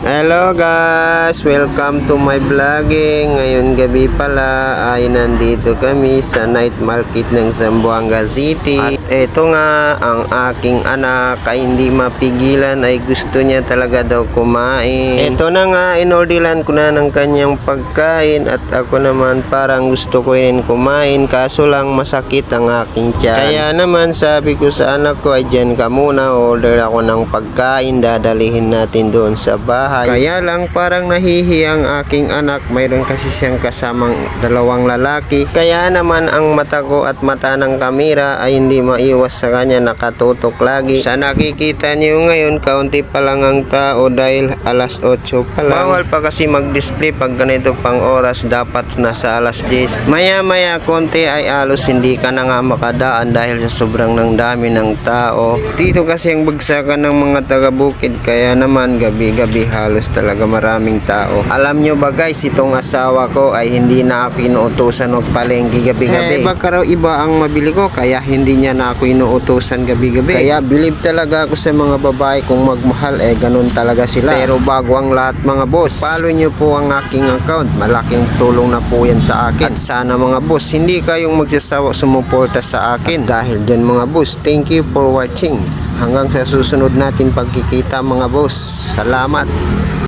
Hello guys, welcome to my vlogging. Ngayon gabi pala ay nandito kami sa night market ng Zamboanga City. At eto nga ang aking anak ay hindi mapigilan, ay gusto niya talaga daw kumain. Eto na nga, inordilan ko na ng kanyang pagkain at ako naman parang gusto ko rin kumain, kaso lang masakit ang aking tiyan. Kaya naman sabi ko sa anak ko ay dyan ka muna, order ako ng pagkain, dadalihin natin doon sa bahay. Kaya lang parang nahihiyang aking anak, mayroon kasi siyang kasamang dalawang lalaki. Kaya naman ang mata ko at mata ng kamera ay hindi maiwas sa kanya, nakatutok lagi. Sa nakikita niyo ngayon, kaunti pa lang ang tao dahil alas 8 pa lang. Bawal pa kasi mag-display pag ganito pang oras, dapat nasa alas 10. Maya maya konti ay alos hindi ka na nga makadaan dahil sa sobrang ng dami ng tao. Dito kasi ang bagsakan ng mga taga-bukid, kaya naman gabi-gabi halos talaga maraming tao. Alam nyo ba guys, itong asawa ko ay hindi na ako inuutusan magpalengke gabi-gabi. Baka raw iba ang mabili ko, kaya hindi niya na ako inuutusan gabi-gabi. Kaya believe talaga ako sa mga babae, kung magmahal ganun talaga sila. Pero bago ang lahat mga boss, follow nyo po ang aking account, malaking tulong na po yan sa akin. At sana mga boss, hindi kayong magsasawa sumuporta sa akin. At dahil dyan mga boss, thank you for watching. Hanggang sa susunod natin pagkikita mga boss. Salamat.